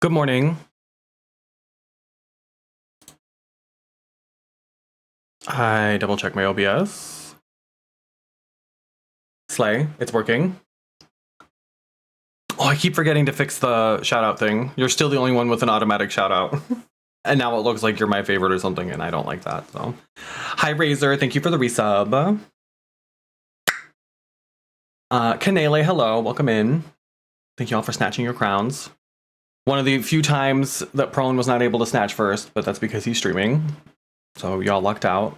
Good morning. I double check my OBS. Slay, it's working. Oh, I keep forgetting to fix the shout out thing. You're still the only one with an automatic shout out. And now it looks like you're my favorite or something, and I don't like that. So, hi Razor, thank you for the resub. Kanele, hello, welcome in. Thank you all for snatching your crowns. One of the few times that Prone was not able to snatch first, but that's because he's streaming. So y'all lucked out.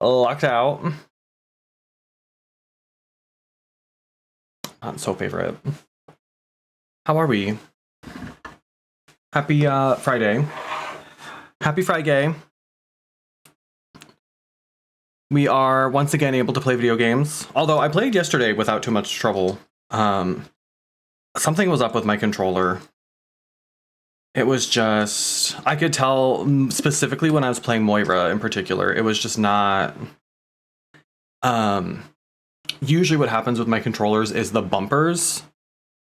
Lucked out. Not so favorite. How are we? Happy Friday. Happy Friday. We are once again able to play video games. Although I played yesterday without too much trouble. Something was up with my controller. It was just, I could tell specifically when I was playing Moira in particular, it was just not, usually what happens with my controllers is the bumpers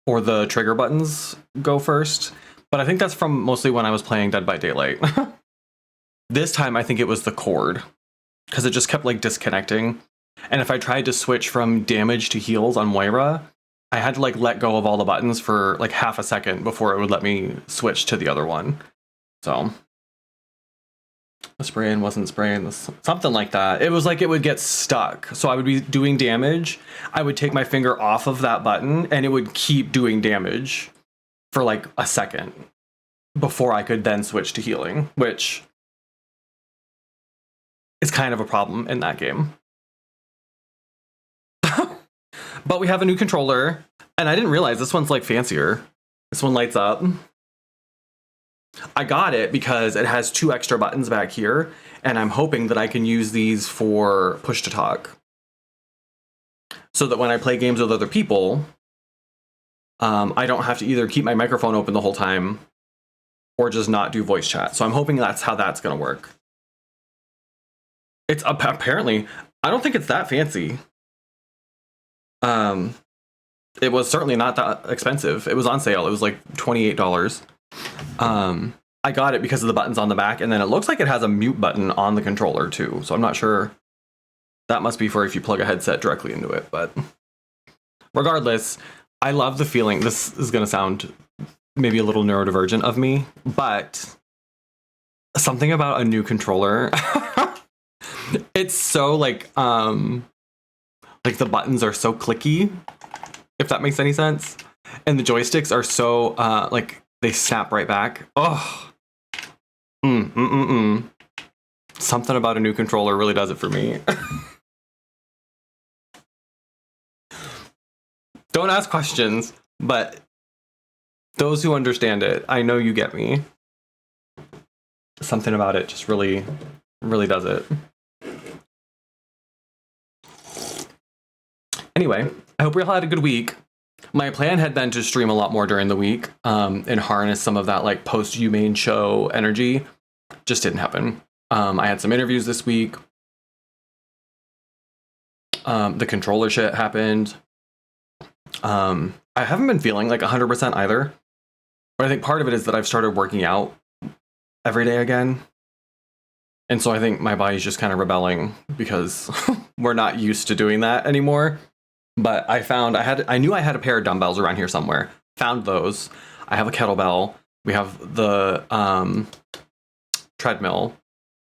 or the trigger buttons go first. But I think that's from mostly when I was playing Dead by Daylight. This time I think it was the cord, because it just kept like disconnecting. And if I tried to switch from damage to heals on Moira, I had to like let go of all the buttons for like half a second before it would let me switch to the other one. So the spraying wasn't spraying, something like that. It was like it would get stuck. So I would be doing damage. I would take my finger off of that button and it would keep doing damage for like a second before I could then switch to healing, which is kind of a problem in that game. But we have a new controller, and I didn't realize this one's like fancier. This one lights up. I got it because it has 2 extra buttons back here, and I'm hoping that I can use these for push to talk. So that when I play games with other people, I don't have to either keep my microphone open the whole time or just not do voice chat. So I'm hoping that's how that's going to work. It's apparently, I don't think it's that fancy. It was certainly not that expensive. It was on sale. It was like $28. I got it because of the buttons on the back, and then it looks like it has a mute button on the controller too. So I'm not sure. That must be for if you plug a headset directly into it, but regardless, I love the feeling. This is going to sound maybe a little neurodivergent of me, but something about a new controller. It's so like the buttons are so clicky, if that makes any sense. And the joysticks are so, like, they snap right back. Oh. Something about a new controller really does it for me. Don't ask questions, but those who understand it, I know you get me. Something about it just really, really does it. Anyway, I hope we all had a good week. My plan had been to stream a lot more during the week and harness some of that like post-UMain show energy. Just didn't happen. I had some interviews this week. The controller shit happened. I haven't been feeling like 100% either. But I think part of it is that I've started working out every day again. And so I think my body's just kind of rebelling because we're not used to doing that anymore. But I knew I had a pair of dumbbells around here somewhere. Found those. I have a kettlebell. We have the treadmill.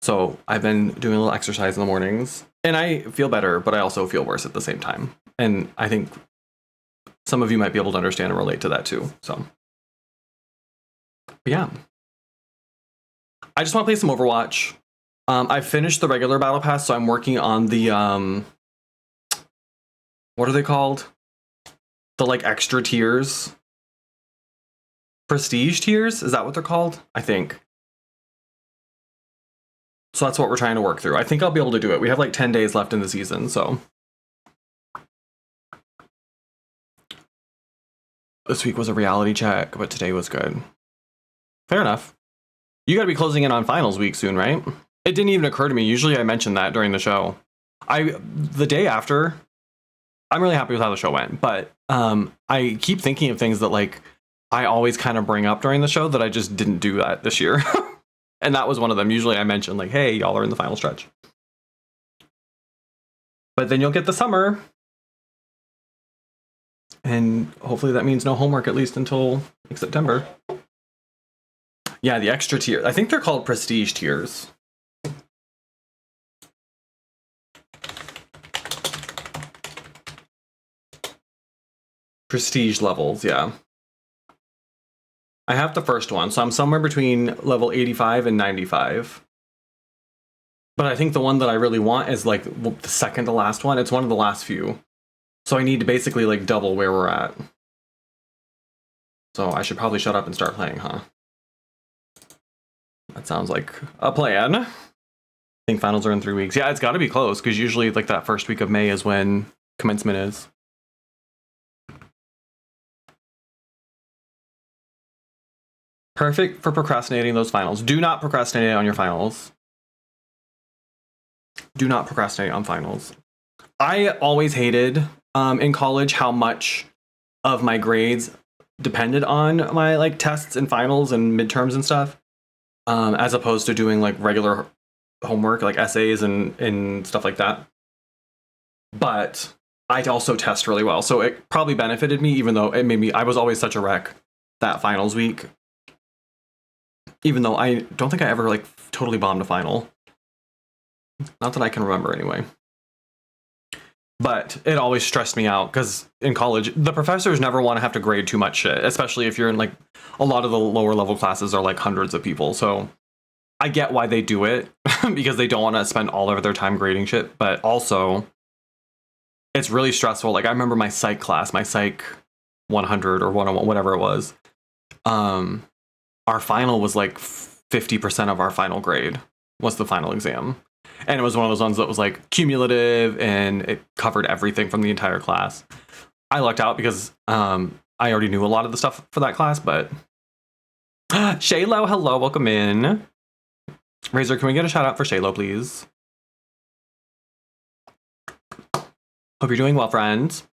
So I've been doing a little exercise in the mornings. And I feel better, but I also feel worse at the same time. And I think some of you might be able to understand and relate to that too. So, but yeah. I just want to play some Overwatch. I finished the regular battle pass, so I'm working on the what are they called? The like extra tiers. Prestige tiers? Is that what they're called? I think. So that's what we're trying to work through. I think I'll be able to do it. We have like 10 days left in the season, so. This week was a reality check, but today was good. Fair enough. You gotta be closing in on finals week soon, right? It didn't even occur to me. Usually I mention that during the show. The day after, I'm really happy with how the show went, but I keep thinking of things that like I always kind of bring up during the show that I just didn't do that this year. And that was one of them. Usually I mention like, hey, y'all are in the final stretch. But then you'll get the summer. And hopefully that means no homework, at least until like September. Yeah, the extra tier. I think they're called prestige tiers. Prestige levels, yeah. I have the first one, so I'm somewhere between level 85 and 95. But I think the one that I really want is like the second to last one. It's one of the last few. So I need to basically like double where we're at. So I should probably shut up and start playing, huh? That sounds like a plan. I think finals are in 3 weeks. Yeah, it's got to be close because usually like that first week of May is when commencement is. Perfect for procrastinating those finals. Do not procrastinate on your finals. Do not procrastinate on finals. I always hated in college how much of my grades depended on my like tests and finals and midterms and stuff, as opposed to doing like regular homework like essays and stuff like that. But I also test really well, so it probably benefited me, even though it made me, I was always such a wreck that finals week. Even though I don't think I ever like totally bombed a final. Not that I can remember anyway. But it always stressed me out because in college, the professors never want to have to grade too much shit, especially if you're in like a lot of the lower level classes are like hundreds of people. So I get why they do it because they don't want to spend all of their time grading shit. But also, it's really stressful. Like I remember my psych class, my psych 100 or 101, whatever it was. Our final was like 50% of our final grade was the final exam. And it was one of those ones that was like cumulative and it covered everything from the entire class. I lucked out because I already knew a lot of the stuff for that class, but Shaylo, hello, welcome in. Razor, can we get a shout out for Shaylo, please? Hope you're doing well, friends.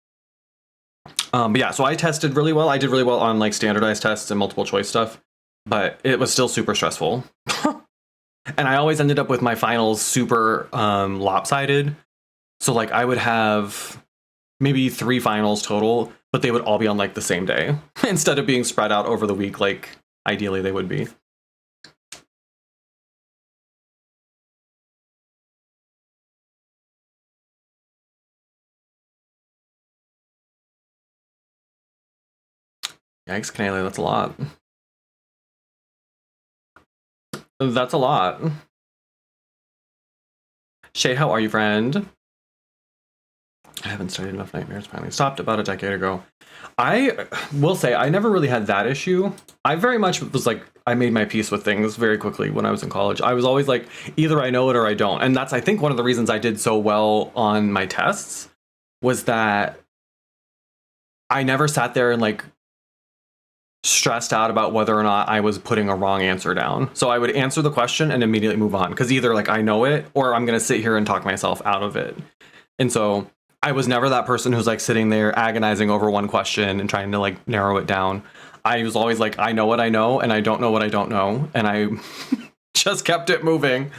But yeah, so I tested really well. I did really well on like standardized tests and multiple choice stuff. But it was still super stressful. And I always ended up with my finals super lopsided. So like I would have maybe 3 finals total, but they would all be on like the same day instead of being spread out over the week like ideally they would be. Yikes, Canela, that's a lot. That's a lot. Shay, how are you, friend? I haven't studied enough nightmares. Finally stopped about a decade ago. I will say I never really had that issue. I very much was like, I made my peace with things very quickly when I was in college. I was always like, either I know it or I don't. And that's, I think, one of the reasons I did so well on my tests was that I never sat there and like stressed out about whether or not I was putting a wrong answer down. So I would answer the question and immediately move on because either like I know it or I'm going to sit here and talk myself out of it. And so I was never that person who's like sitting there agonizing over one question and trying to like narrow it down. I was always like, I know what I know and I don't know what I don't know. And I just kept it moving.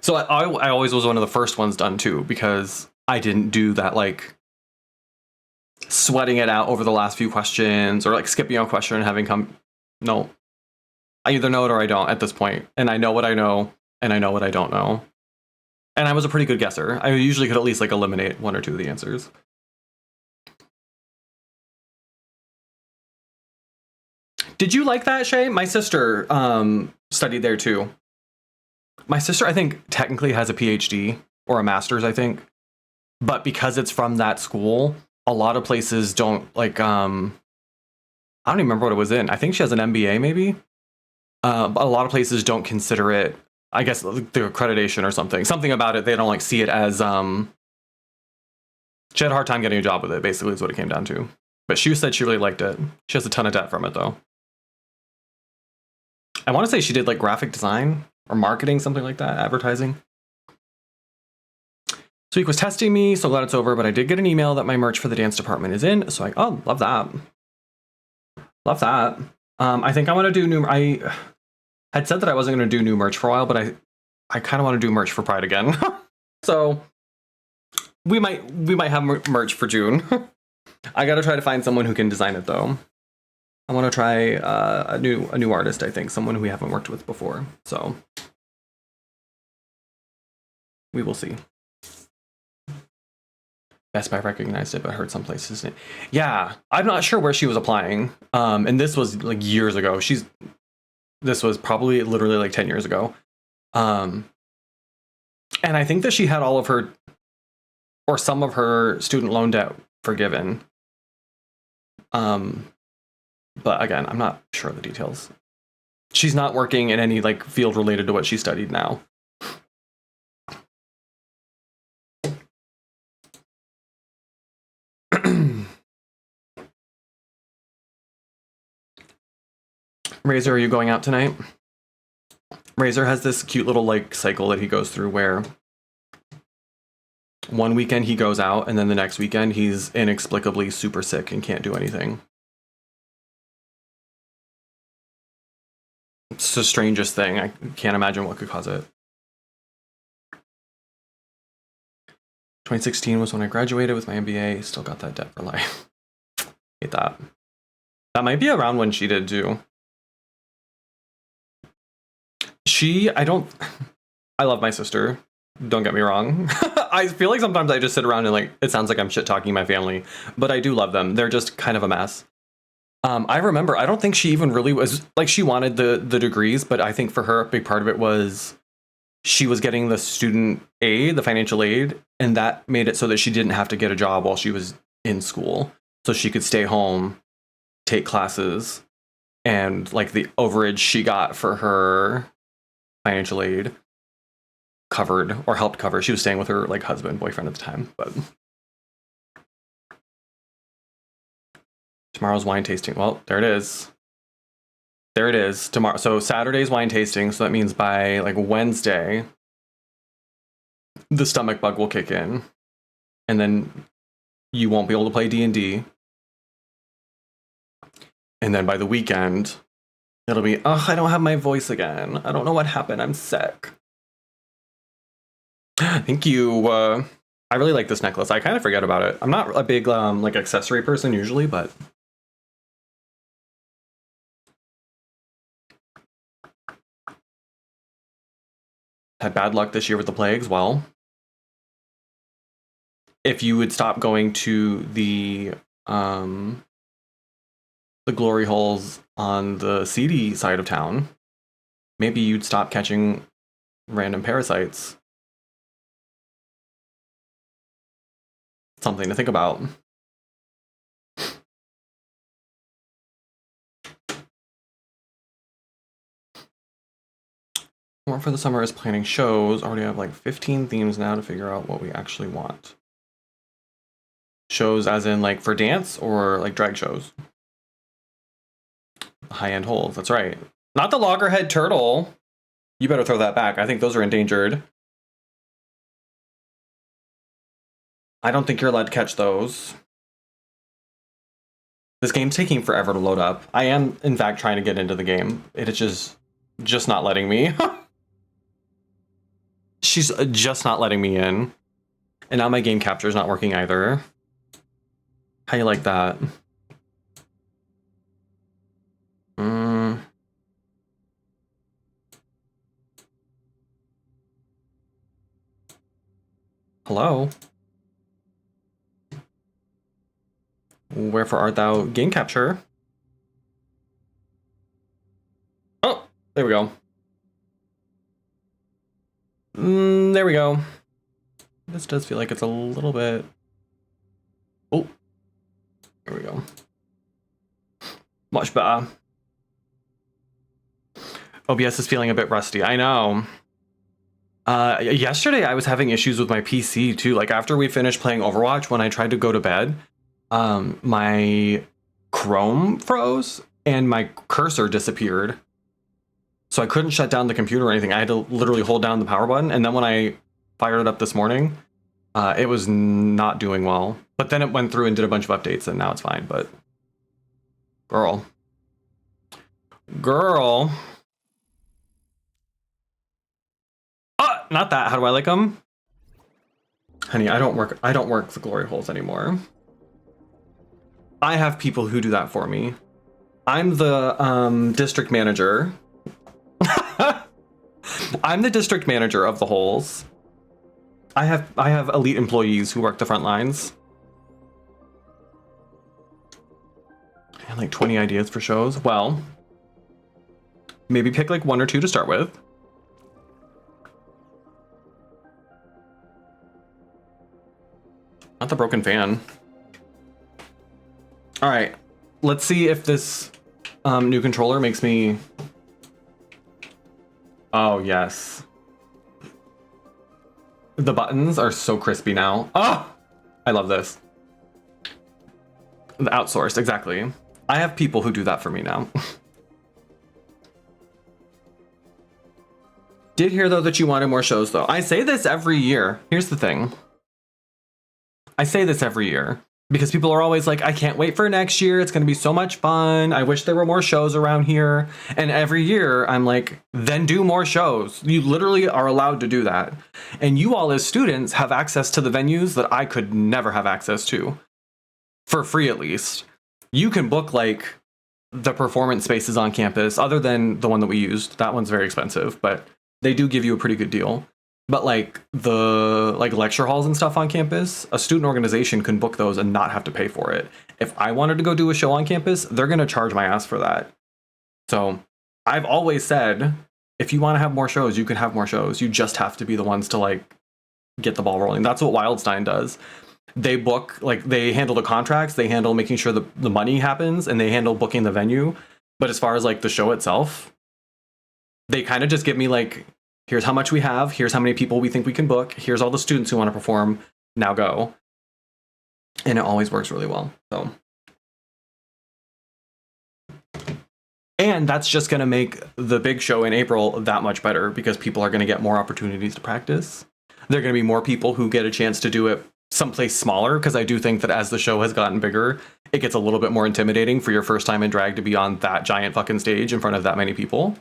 So I always was one of the first ones done too, because I didn't do that like sweating it out over the last few questions or like skipping a question and having come. No, I either know it or I don't at this point. And I know what I know and I know what I don't know. And I was a pretty good guesser. I usually could at least like eliminate 1 or 2 of the answers. Did you like that, Shay? My sister studied there too. My sister, I think, technically has a PhD or a master's, I think. But because it's from that school, a lot of places don't like, I don't even remember what it was in. I think she has an MBA maybe. But a lot of places don't consider it, I guess, the accreditation or something about it. They don't like see it as, she had a hard time getting a job with it, basically is what it came down to. But she said she really liked it. She has a ton of debt from it though. I want to say she did like graphic design or marketing, something like that, advertising. This week was testing me, so glad it's over, but I did get an email that my merch for the dance department is in, so love that. Love that. I think I want to do new. I had said that I wasn't going to do new merch for a while, but I kind of want to do merch for Pride again. So we might have merch for June. I got to try to find someone who can design it though. I want to try a new artist. I think someone who we haven't worked with before. So we will see. Best Buy recognized it, but heard some places. Yeah, I'm not sure where she was applying. And this was like years ago. This was probably literally like 10 years ago. And I think that she had all of her, or some of her student loan debt forgiven. But again, I'm not sure of the details. She's not working in any like field related to what she studied now. Razor, are you going out tonight? Razor has this cute little like cycle that he goes through where one weekend he goes out and then the next weekend he's inexplicably super sick and can't do anything. It's the strangest thing. I can't imagine what could cause it. 2016 was when I graduated with my MBA. Still got that debt for life. Hate that. That might be around when she did too. I love my sister. Don't get me wrong. I feel like sometimes I just sit around and like, it sounds like I'm shit talking my family, but I do love them. They're just kind of a mess. I remember, I don't think she even really was like, she wanted the degrees, but I think for her, a big part of it was she was getting the student aid, the financial aid, and that made it so that she didn't have to get a job while she was in school. So she could stay home, take classes, and like the overage she got for her financial aid covered or helped cover. She was staying with her like husband, boyfriend at the time, but tomorrow's wine tasting. Well, there it is. There it is tomorrow. So Saturday's wine tasting. So that means by like Wednesday, the stomach bug will kick in, and then you won't be able to play D&D. And then by the weekend, it'll be, oh, I don't have my voice again. I don't know what happened. I'm sick. Thank you. I really like this necklace. I kind of forget about it. I'm not a big like accessory person usually, but had bad luck this year with the plagues. Well, if you would stop going to the glory holes on the seedy side of town, maybe you'd stop catching random parasites. Something to think about. More for the summer is planning shows. Already have like 15 themes now to figure out what we actually want. Shows as in like for dance or like drag shows? High-end holes, that's right. Not the loggerhead turtle. You better throw that back. I think those are endangered. I don't think you're allowed to catch those. This game's taking forever to load up. I am, in fact, trying to get into the game. It is just not letting me. She's just not letting me in. And now my game capture is not working either. How you like that? Hello? Wherefore art thou, game capture? Oh, there we go. There we go. This does feel like it's a little bit... Oh, there we go. Much better. OBS is feeling a bit rusty. I know. Yesterday I was having issues with my PC too. Like after we finished playing Overwatch, when I tried to go to bed, my Chrome froze and my cursor disappeared. So I couldn't shut down the computer or anything. I had to literally hold down the power button. And then when I fired it up this morning, it was not doing well. But then it went through and did a bunch of updates and now it's fine. But girl, Girl. Not that. How do I like them? Honey, I don't work the glory holes anymore. I have people who do that for me. I'm the district manager. I'm the district manager of the holes. I have elite employees who work the front lines. And like 20 ideas for shows. Well, maybe pick like 1 or 2 to start with. Not the broken fan. All right, let's see if this new controller makes me... Oh, yes. The buttons are so crispy now. Oh, I love this. The outsourced, exactly. I have people who do that for me now. Did hear, though, that you wanted more shows, though. I say this every year. Here's the thing. I say this every year because people are always like, I can't wait for next year. It's going to be so much fun. I wish there were more shows around here. And every year I'm like, then do more shows. You literally are allowed to do that. And you all as students have access to the venues that I could never have access to. For free, at least. You can book like the performance spaces on campus, other than the one that we used. That one's very expensive, but they do give you a pretty good deal. But like the lecture halls and stuff on campus, a student organization can book those and not have to pay for it. If I wanted to go do a show on campus, they're going to charge my ass for that. So I've always said, if you want to have more shows, you can have more shows. You just have to be the ones to like get the ball rolling. That's what Wildstein does. They book, like they handle the contracts, they handle making sure the money happens, and they handle booking the venue. But as far as like the show itself, they kind of just give me like, here's how much we have, here's how many people we think we can book, here's all the students who want to perform, now go. And it always works really well. So, and that's just going to make the big show in April that much better because people are going to get more opportunities to practice. There are going to be more people who get a chance to do it someplace smaller, because I do think that as the show has gotten bigger, it gets a little bit more intimidating for your first time in drag to be on that giant fucking stage in front of that many people.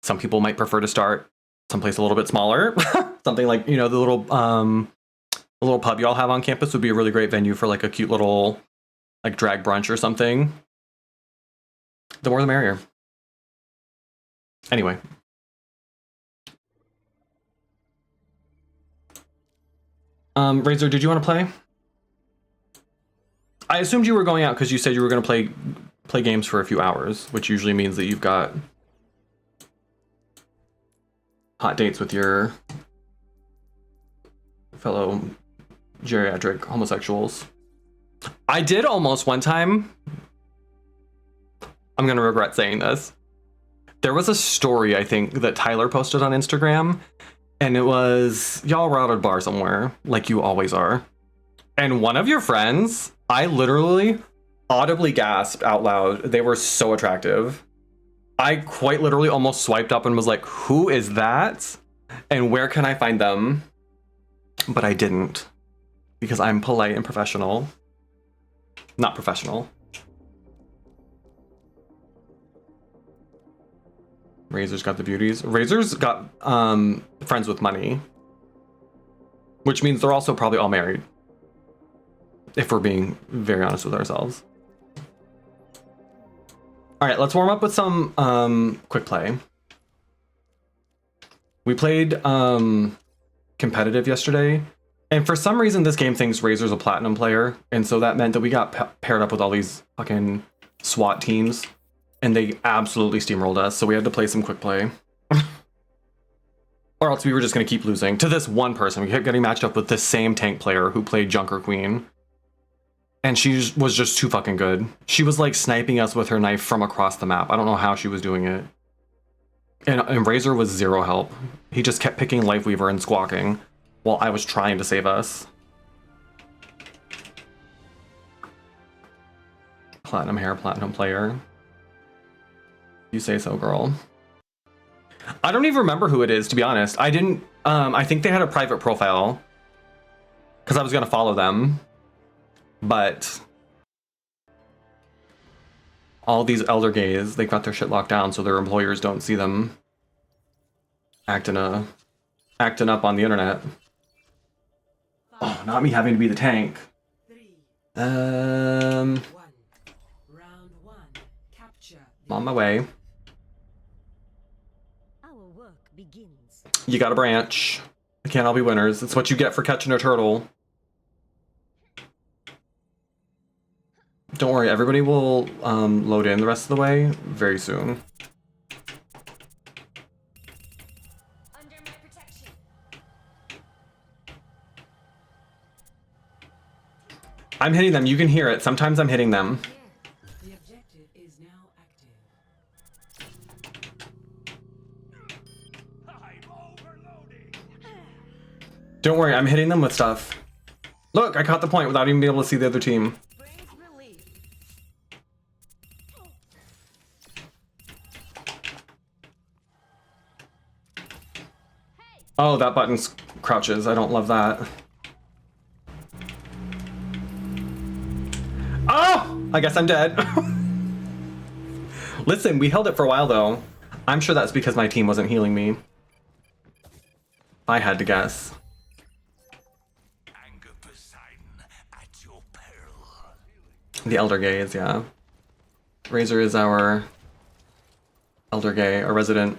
Some people might prefer to start someplace a little bit smaller. Something like, you know, the little pub y'all have on campus would be a really great venue for like a cute little like drag brunch or something. The more the merrier. Anyway. Razor, did you want to play? I assumed you were going out because you said you were going to play games for a few hours, which usually means that you've got hot dates with your fellow geriatric homosexuals. I did almost one time. I'm gonna regret saying this. There was a story, I think, that Tyler posted on Instagram, and it was, y'all were out at a bar somewhere, like you always are. And one of your friends, I literally audibly gasped out loud. They were so attractive. I quite literally almost swiped up and was like, who is that? And where can I find them? But I didn't, because I'm polite and professional. Not professional. Razor's got the beauties. Razor's got friends with money, which means they're also probably all married, if we're being very honest with ourselves. All right, let's warm up with some quick play. We played competitive yesterday, and for some reason this game thinks Razor's a platinum player, and so that meant that we got paired up with all these fucking SWAT teams, and they absolutely steamrolled us, so we had to play some quick play. Or else we were just going to keep losing to this one person. We kept getting matched up with the same tank player who played Junker Queen. And she was just too fucking good. She was like sniping us with her knife from across the map. I don't know how she was doing it. And Razor was zero help. He just kept picking Lifeweaver and squawking while I was trying to save us. Platinum hair, platinum player. You say so, girl. I don't even remember who it is, to be honest. I didn't, I think they had a private profile because I was going to follow them. But all these elder gays, they've got their shit locked down so their employers don't see them acting up on the internet. Oh, not me having to be the tank. I'm on my way. You got a branch. They can't all be winners. It's what you get for catching a turtle. Don't worry, everybody will load in the rest of the way very soon. Under my protection. I'm hitting them. You can hear it. Sometimes I'm hitting them. The objective is now active. Don't worry, I'm hitting them with stuff. Look, I caught the point without even being able to see the other team. Oh, that button crouches. I don't love that. Oh! I guess I'm dead. Listen, we held it for a while though. I'm sure that's because my team wasn't healing me. I had to guess. The Elder Gays, yeah. Razor is our Elder Gay, our resident.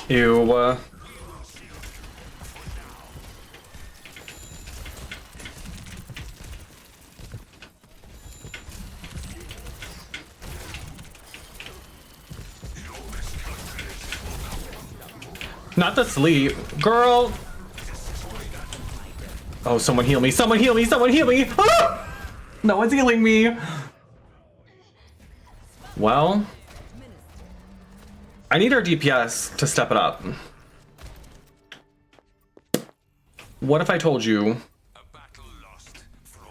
Ew. Not the sleep. Girl! Oh, someone heal me. Someone heal me. Someone heal me. Ah! No one's healing me. Well, I need our DPS to step it up. What if I told you?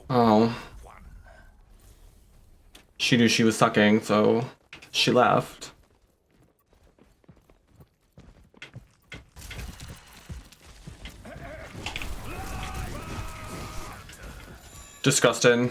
Oh. She knew she was sucking, so she left. Disgusting.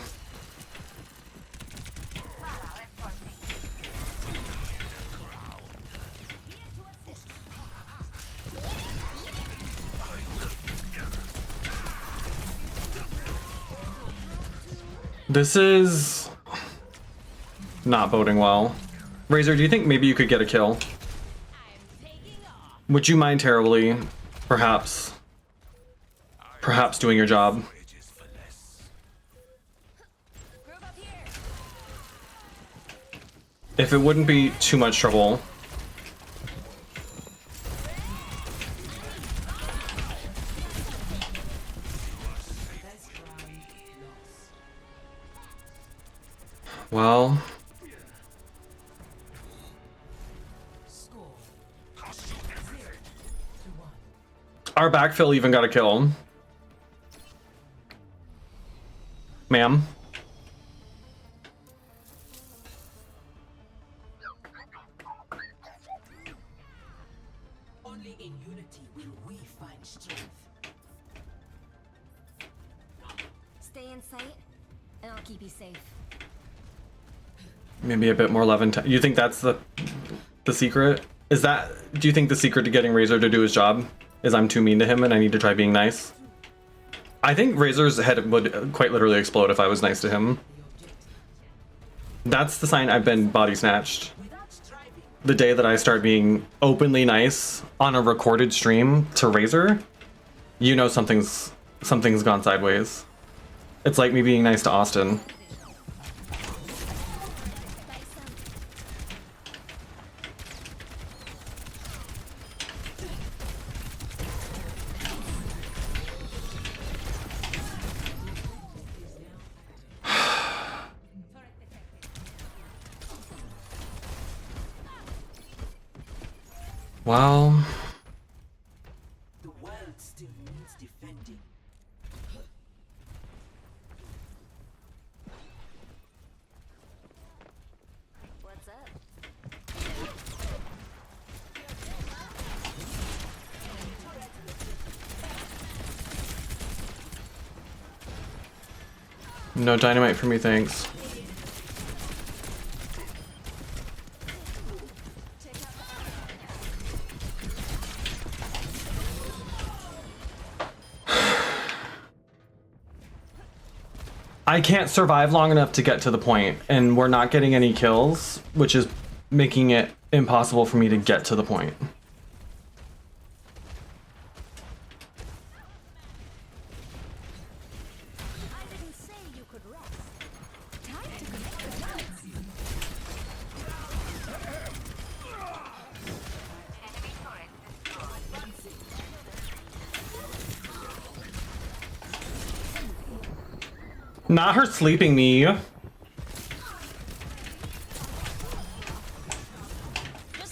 This is not boding well. Razor, do you think maybe you could get a kill? Would you mind terribly, perhaps doing your job? If it wouldn't be too much trouble. Well, our backfill even got a kill. Ma'am. Only in unity will we find strength. Stay in sight, and I'll keep you safe. Maybe a bit more love and you think that's the secret? Is that, do you think the secret to getting Razor to do his job is I'm too mean to him and I need to try being nice? I think Razor's head would quite literally explode if I was nice to him. That's the sign I've been body snatched. The day that I start being openly nice on a recorded stream to Razor, you know something's gone sideways. It's like me being nice to Austin. Well, The world still needs defending. What's up? No dynamite for me, thanks. I can't survive long enough to get to the point, and we're not getting any kills, which is making it impossible for me to get to the point. I didn't say you could rest. Time to connect the dots. Not her sleeping me. Just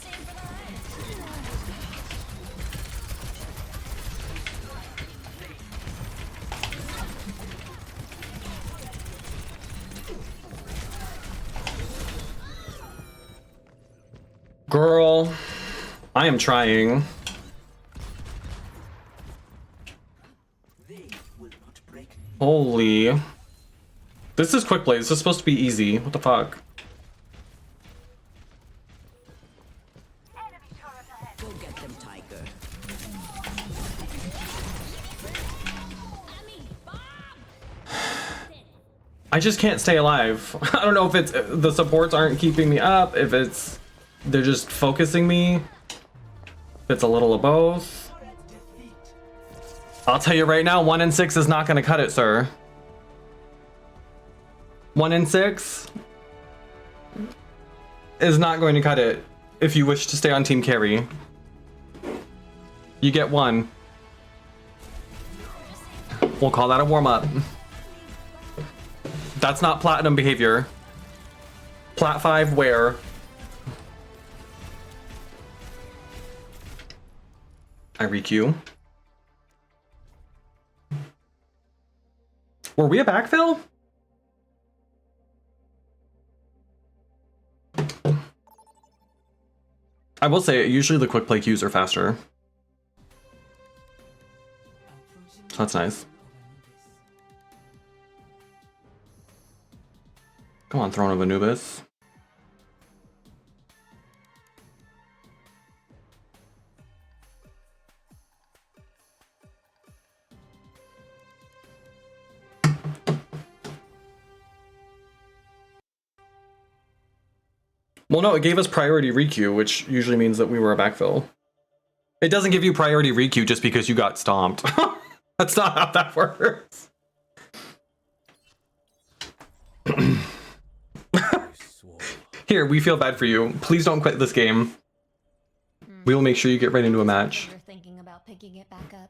aim for the head. Girl, I am trying. They will not break me. Holy. This is quick play. This is supposed to be easy. What the fuck? Go get them, Tiger. I just can't stay alive. I don't know if it's the supports aren't keeping me up, if it's they're just focusing me, if it's a little of both. I'll tell you right now, 1 in 6 is not going to cut it, sir. 1 in 6 is not going to cut it if you wish to stay on Team Carrie. You get 1. We'll call that a warm-up. That's not platinum behavior. Plat 5 where? I requeue. Were we a backfill? I will say, usually the quick play queues are faster. So that's nice. Come on, Throne of Anubis. Well, no, it gave us priority requeue, which usually means that we were a backfill. It doesn't give you priority requeue just because you got stomped. That's not how that works. Here, we feel bad for you. Please don't quit this game. We will make sure you get right into a match. You're thinking about picking it back up.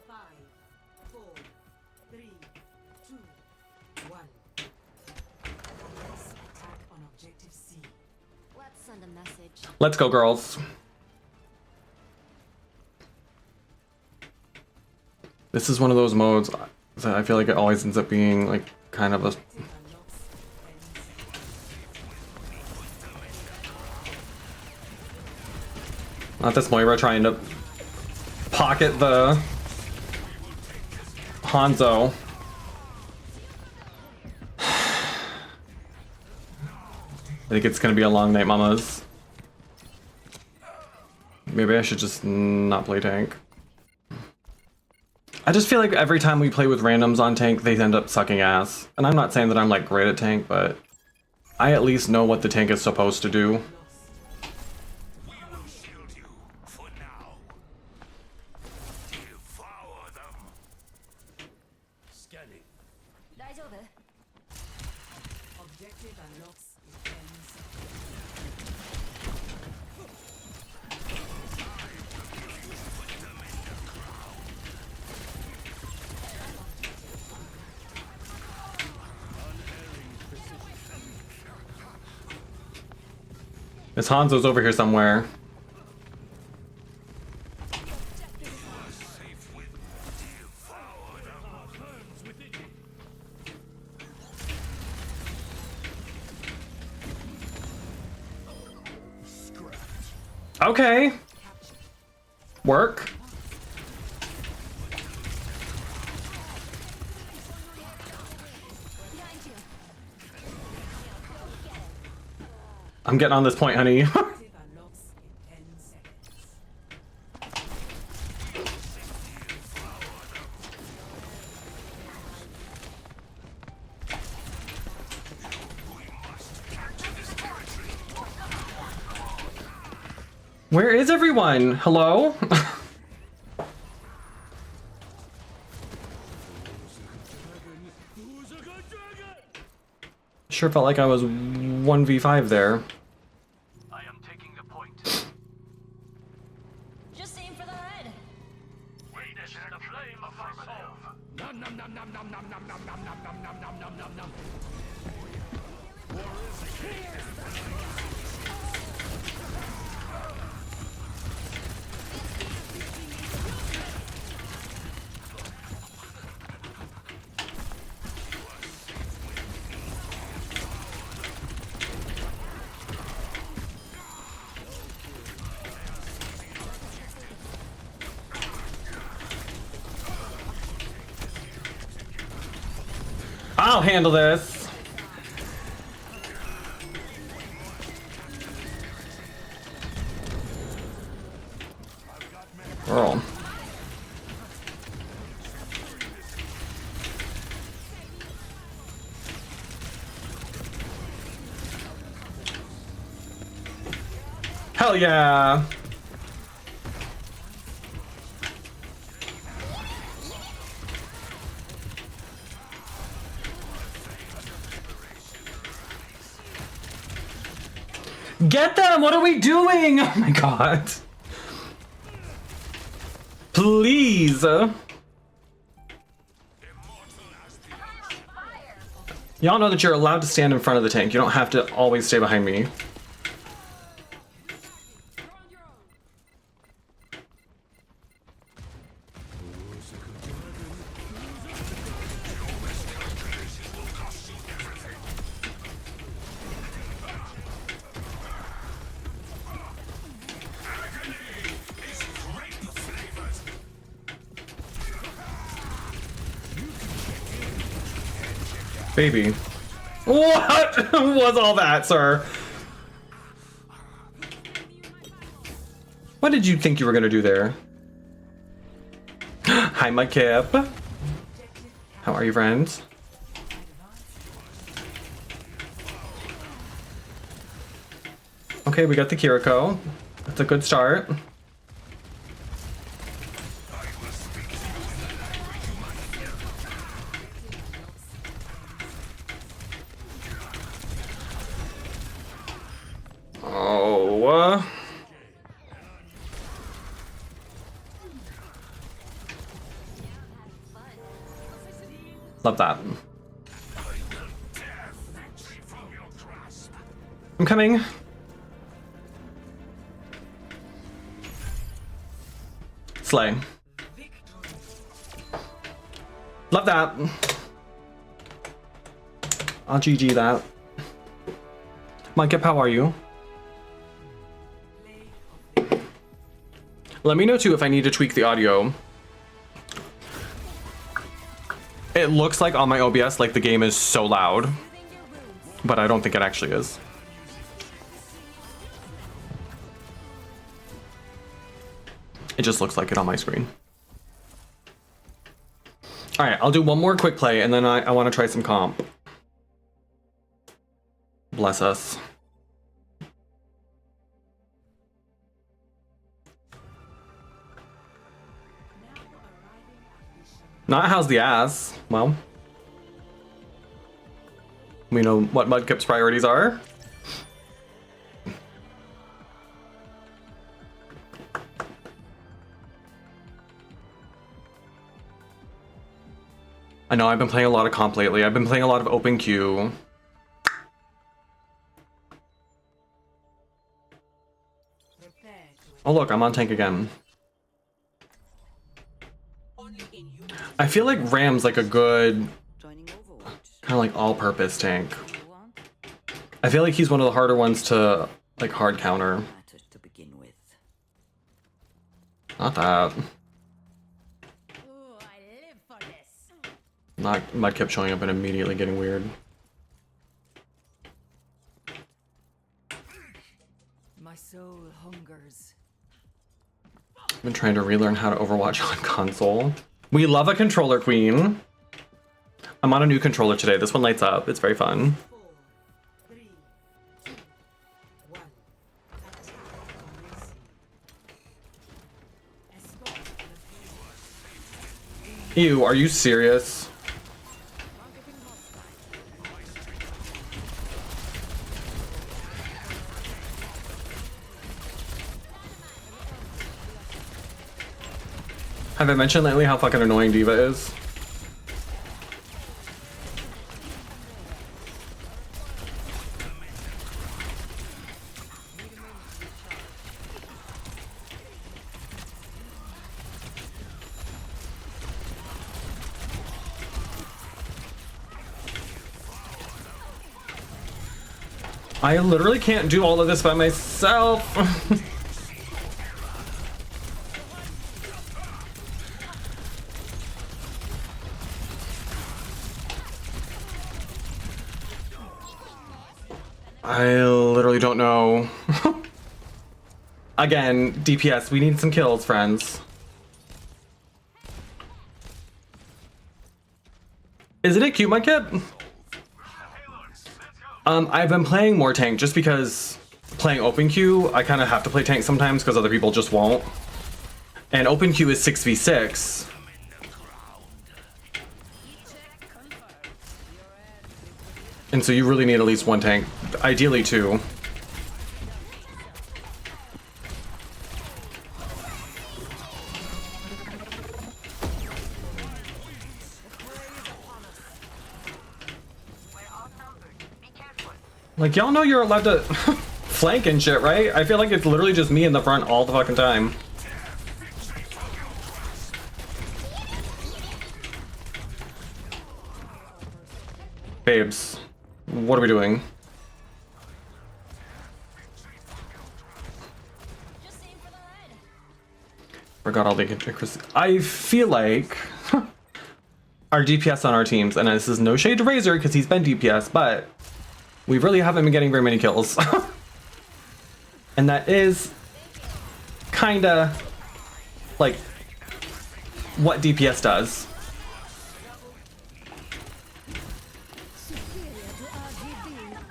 Five, 4, 3, 2, 1. Let's attack on objective C. Let's send a message. Let's go, girls. This is one of those modes that I feel like it always ends up being like kind of a... Not this Moira trying to pocket the Hanzo. I think it's gonna be a long night, mamas. Maybe I should just not play tank. I just feel like every time we play with randoms on tank, they end up sucking ass. And I'm not saying that I'm like great at tank, but I at least know what the tank is supposed to do. We will shield you for now. Devour them. Scanning. 大丈夫? Objective unlocks in 10 seconds. This Hanzo's over here somewhere. Safe with devour them. Okay. Work. I'm getting on this point, honey. Objective unlocks in 10 seconds. Where is everyone? Hello? Sure felt like I was 1v5 there. I am taking the point. Just aim for the head. Witness the flame of my soul. Nom nom nom nom nom nom nom nom nom nom nom nom nom nom nom nom. I'll handle this. Girl. Hell yeah. Get them! What are we doing? Oh my god. Please. Y'all know that you're allowed to stand in front of the tank. You don't have to always stay behind me. Baby. What was all that, sir? What did you think you were gonna do there? Hi, my Kip. How are you, friends? Okay, we got the Kiriko. That's a good start. Oh. Love that. I'm coming. Slay. Love that. I'll GG that. Mike, how are you? Let me know too if I need to tweak the audio. It looks like on my OBS like the game is so loud, but I don't think it actually is. It just looks like it on my screen. All right, I'll do one more quick play and then I want to try some comp. Bless us. Not how's the ass. Well, we know what Mudkip's priorities are. I know I've been playing a lot of comp lately. I've been playing a lot of open queue. Oh look, I'm on tank again. I feel like Ram's like a good, kind of like all-purpose tank. I feel like he's one of the harder ones to like hard counter. Not that. Ooh, I live for this. Not Mud kept showing up and immediately getting weird. My soul hungers. I've been trying to relearn how to Overwatch on console. We love a controller queen. I'm on a new controller today. This one lights up. It's very fun. 4, 3, 2, 1. Attack commencing. Escort the Ew, are you serious? Have I mentioned lately how fucking annoying Diva is? I literally can't do all of this by myself. I literally don't know. Again, DPS, we need some kills, friends. Isn't it cute, my kid? I've been playing more tank just because playing open queue, I kind of have to play tank sometimes because other people just won't. And open queue is 6v6. And so you really need at least one tank, ideally two. Like, y'all know you're allowed to flank and shit, right? I feel like it's literally just me in the front all the fucking time. Babes, what are we doing? Just aim for the head. Forgot all the... I feel like our DPS on our teams, and this is no shade to Razor because he's been DPS, but we really haven't been getting very many kills. And that is kinda like what DPS does. Superior to RGB.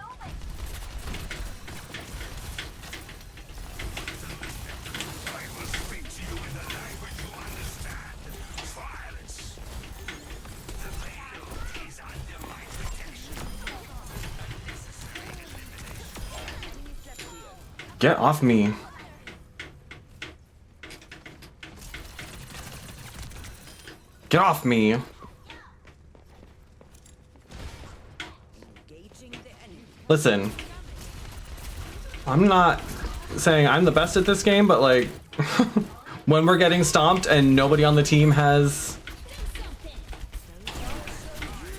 Get off me. Get off me. engaging the enemy. Listen, I'm not saying I'm the best at this game, but like when we're getting stomped and nobody on the team has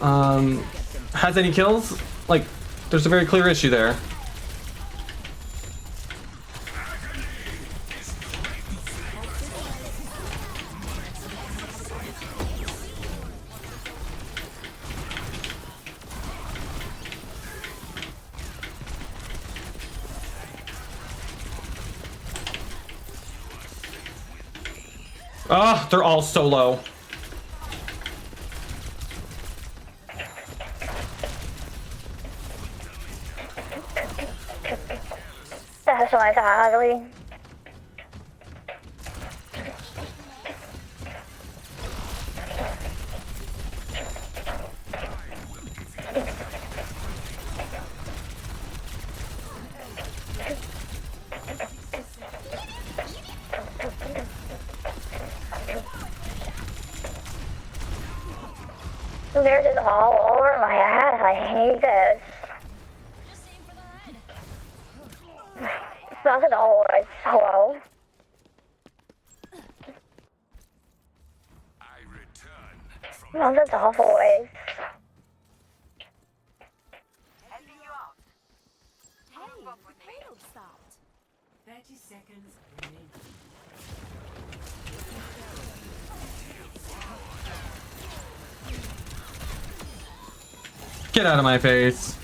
any kills, like there's a very clear issue there. Oh, they're all so low. That's why it's ugly. They're just all over my ass. I hate this. Just aim for the head. That's an all right. Hello. I return from That's a awful voice. Hey, the payload stopped. 30 seconds remaining. Get out of my face.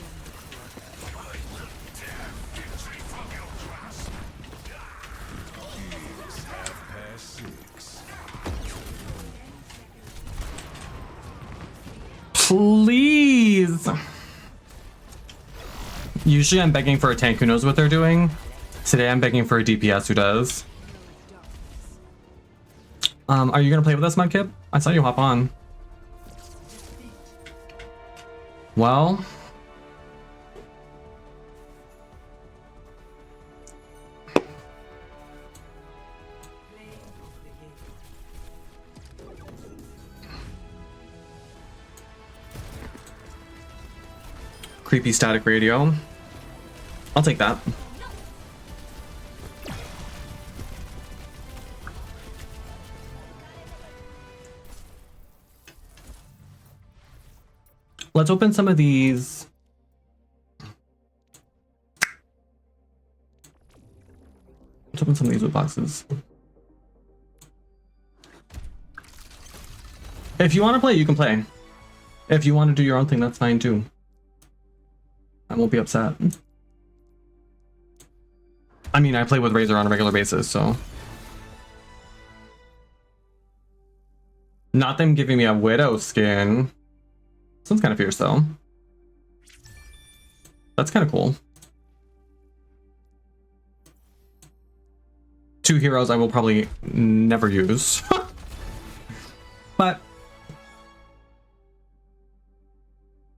Please. Usually I'm begging for a tank who knows what they're doing. Today I'm begging for a DPS who does. Are you gonna play with us, Mudkip? I saw you hop on. Well. Creepy static radio. I'll take that. Let's open some of these. Let's open some of these loot boxes. If you want to play, you can play. If you want to do your own thing, that's fine too. I won't be upset. I mean, I play with Razor on a regular basis, so. Not them giving me a Widow skin. Sounds kind of fierce though. That's kind of cool. 2 heroes I will probably never use. But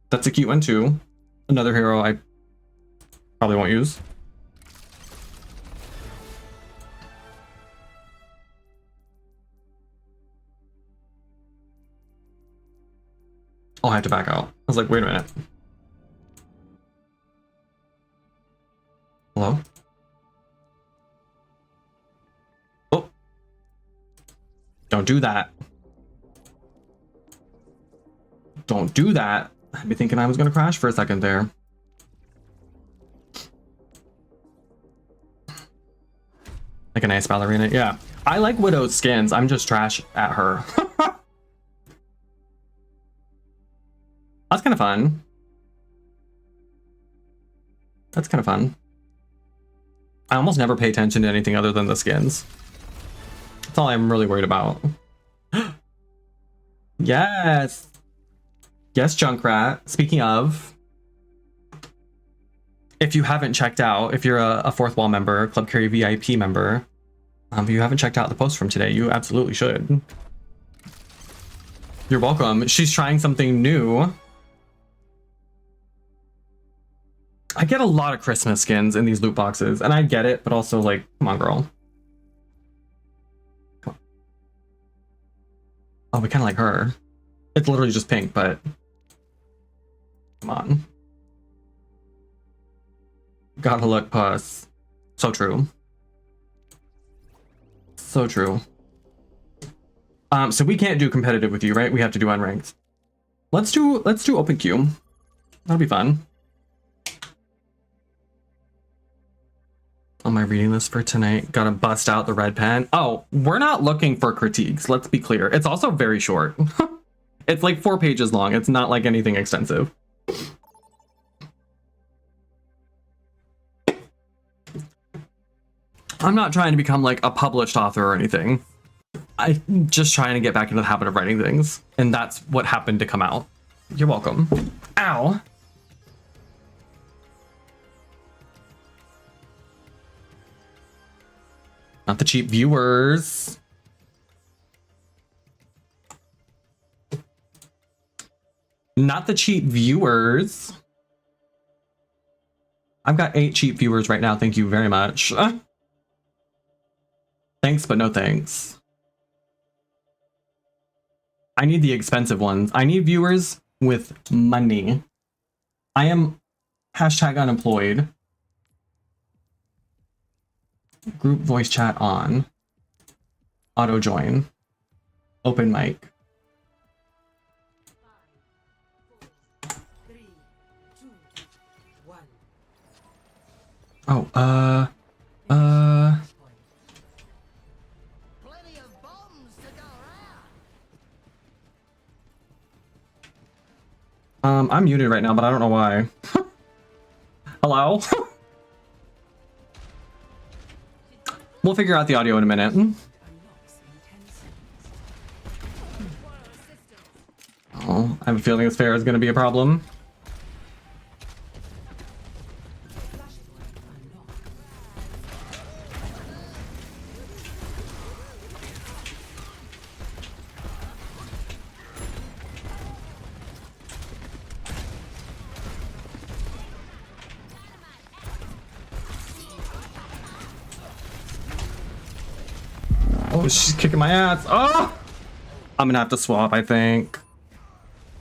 that's a cute one too. Another hero I probably won't use. Oh, I have to back out. I was like, wait a minute. Hello? Oh. Don't do that. Don't do that. I'd be thinking I was gonna crash for a second there. Like a nice ballerina. Yeah. I like Widow's skins. I'm just trash at her. That's kind of fun. That's kind of fun. I almost never pay attention to anything other than the skins. That's all I'm really worried about. Yes. Yes, Junkrat. Speaking of, if you haven't checked out, if you're a Fourth Wall member, Club Carrie VIP member, if you haven't checked out the post from today, you absolutely should. You're welcome. She's trying something new. I get a lot of Christmas skins in these loot boxes, and I get it, but also, like, come on, girl. Come on. Oh, we kind of like her. It's literally just pink, but come on. Gotta look puss. So true. So true. So we can't do competitive with you, right? We have to do unranked. Let's do open queue. That'll be fun. Am I reading this for tonight? Gotta bust out the red pen. Oh, we're not looking for critiques. Let's be clear. It's also very short. It's like 4 pages long. It's not like anything extensive. I'm not trying to become like a published author or anything. I'm just trying to get back into the habit of writing things. And that's what happened to come out. You're welcome. Ow. Not the cheap viewers. Not the cheap viewers. I've got 8 cheap viewers right now. Thank you very much. Thanks, but no thanks. I need the expensive ones. I need viewers with money. I am #unemployed. Group voice chat on. Auto join. Open mic. 5, 4, 3, 2, 1. Oh, Plenty of bombs to go around. I'm muted right now, but I don't know why. Hello? We'll figure out the audio in a minute. Oh, I have a feeling this fair is going to be a problem. Oh, she's kicking my ass. Oh! I'm gonna have to swap, I think.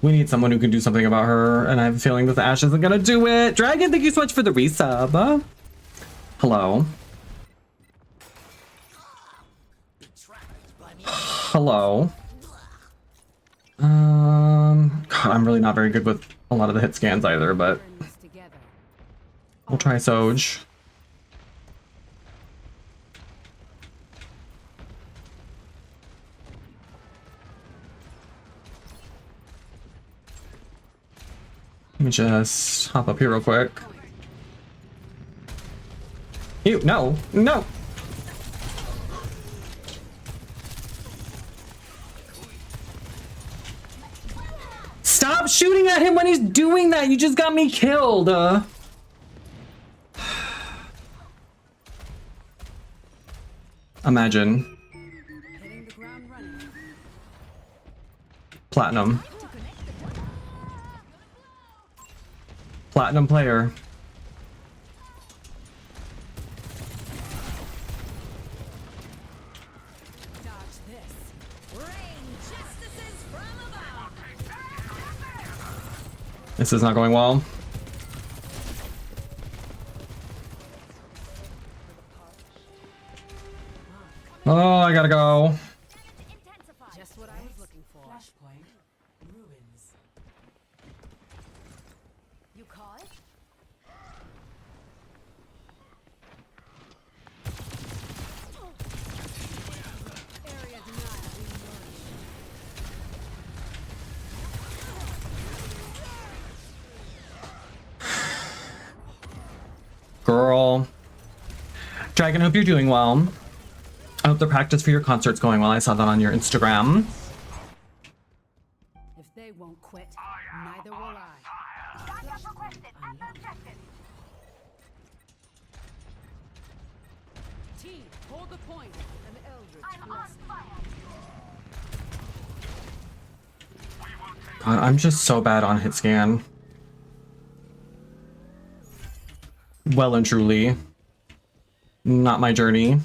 We need someone who can do something about her, and I have a feeling that the Ashe isn't gonna do it. Dragon, thank you so much for the resub. Hello. Hello. God, I'm really not very good with a lot of the hit scans either, but we'll try Soj. Let me just hop up here real quick. Ew, no, no! Stop shooting at him when he's doing that! You just got me killed! Imagine. Platinum. Platinum player. This is not going well. Oh, I gotta go. Just what I was looking for. Flashpoint ruins. You call it? Area denial. Girl. Dragon, hope you're doing well. I hope the practice for your concert's going well. I saw that on your Instagram. If they won't quit, neither will I. Team, hold the point. An eldritch blessing. God, I'm just so bad on hit scan. Well and truly. Not my journey.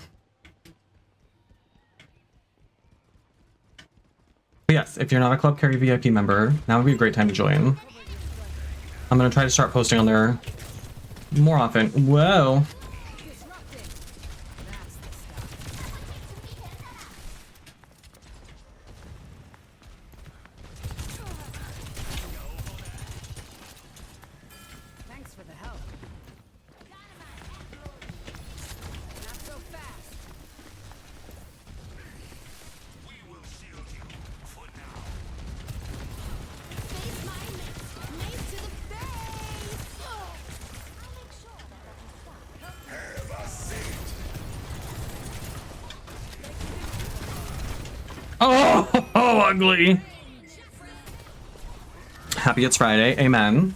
But yes, if you're not a Club Carrie VIP member, now would be a great time to join. I'm gonna try to start posting on there more often. Whoa. Thanks for the help. Not so fast. We will shield you for now. Face my mace to the face. I'll make sure that Have a seat. Oh, ugly. Happy it's Friday. Amen.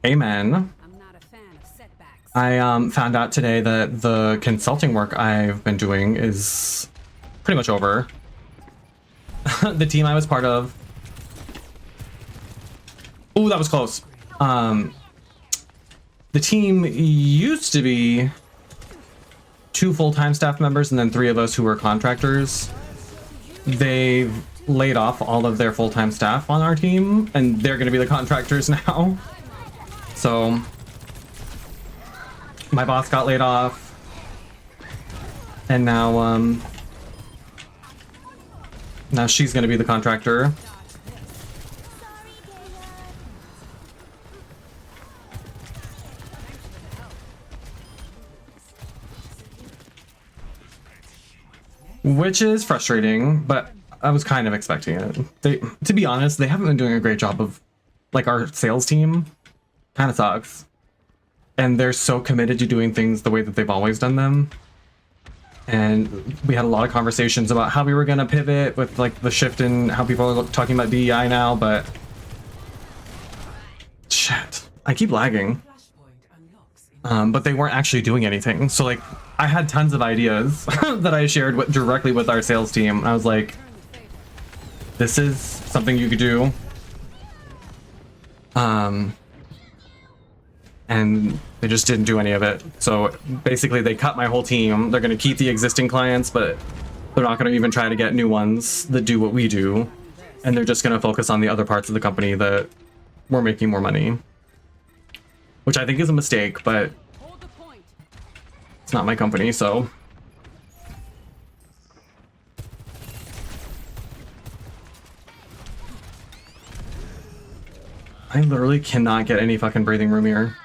Amen. I'm not a fan of setbacks. I found out today that the consulting work I've been doing is pretty much over. The team I was part of. Ooh, that was close. The team used to be 2 full-time staff members and then 3 of us who were contractors. They laid off all of their full-time staff on our team, and they're going to be the contractors now. So my boss got laid off, and now she's going to be the contractor. Which is frustrating, but I was kind of expecting it. To be honest, they haven't been doing a great job of like our sales team, kind of sucks. And they're so committed to doing things the way that they've always done them. And we had a lot of conversations about how we were going to pivot with like the shift in how people are talking about DEI now, but shit, I keep lagging. Flashpoint unlocks in But they weren't actually doing anything. So like I had tons of ideas that I shared directly with our sales team. I was like, this is something you could do. And they just didn't do any of it. So basically they cut my whole team. They're going to keep the existing clients, but they're not going to even try to get new ones that do what we do. And they're just going to focus on the other parts of the company that we're making more money. Which I think is a mistake, but Hold the point. it's not my company, so. I literally cannot get any fucking breathing room here.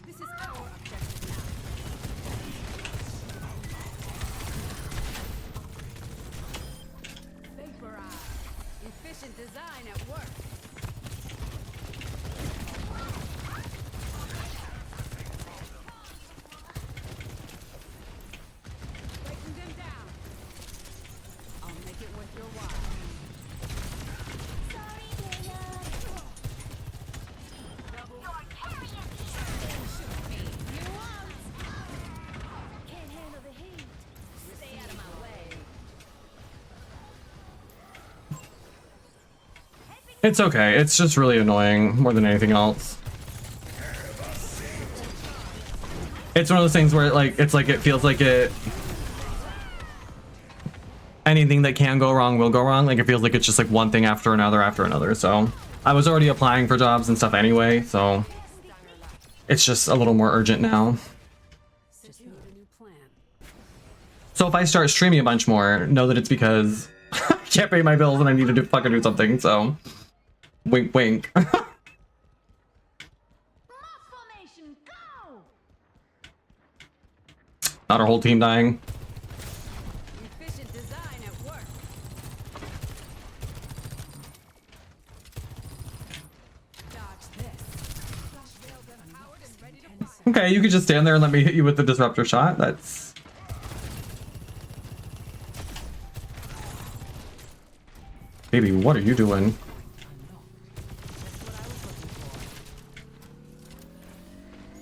This is our objective now. Vaporize. Efficient design at work. Breaking them down. I'll make it worth your while. You won't. Can't handle the heat. Stay out of my way. It's okay. It's just really annoying more than anything else. It's one of those things where it feels like anything that can go wrong will go wrong. Like it feels like it's just like one thing after another. So I was already applying for jobs and stuff anyway. So it's just a little more urgent now. Just need a new plan. So if I start streaming a bunch more, know that it's because I can't pay my bills and I need to fucking do something. So wink, wink. Moss formation, go! Not our whole team dying. Efficient design at work. Dodge this. Flash railgun powered and ready to fire. Okay, you could just stand there and let me hit you with the disruptor shot. That's... Baby, what are you doing?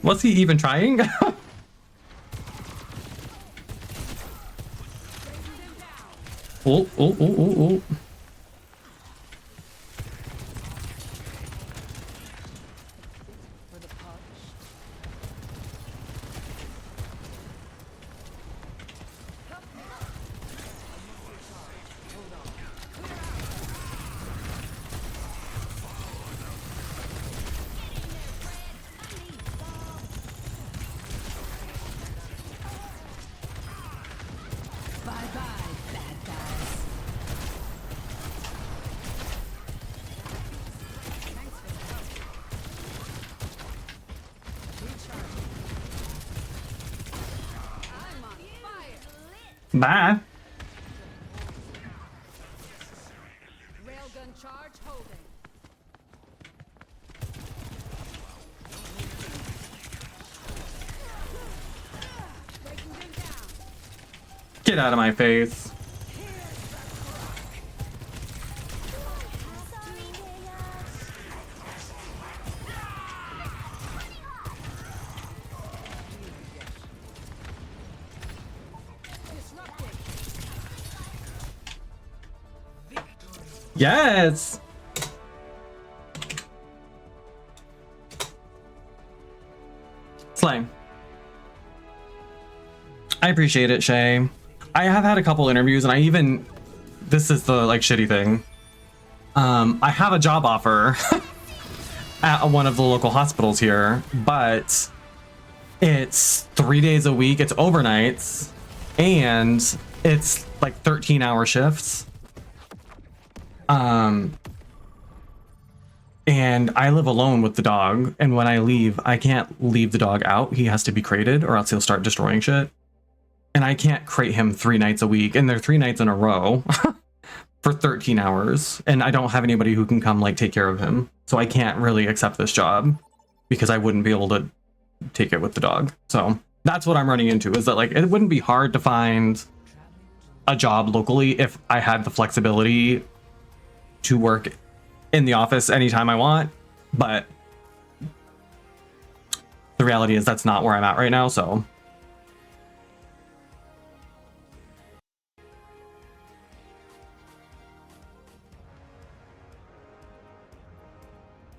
Was he even trying? Oh, oh, oh, oh, oh. For the punch. Bye-bye, bad guys. Thanks for the help. Recharging. I'm on fire. Bye. Railgun charge holding. Breaking them down. Get out of my face. Disrupting. Yes. Slang. I appreciate it, Shay. I have had a couple interviews and I even, this is the like shitty thing. I have a job offer at one of the local hospitals here, but it's 3 days a week. It's overnights and it's like 13-hour shifts. And I live alone with the dog, and when I leave, I can't leave the dog out. He has to be crated or else he'll start destroying shit. And I can't crate him 3 nights a week, and they're 3 nights in a row. for 13 hours, and I don't have anybody who can come like take care of him. So I can't really accept this job because I wouldn't be able to take it with the dog. So that's what I'm running into, is that like it wouldn't be hard to find a job locally if I had the flexibility to work in the office anytime I want, but the reality is that's not where I'm at right now. So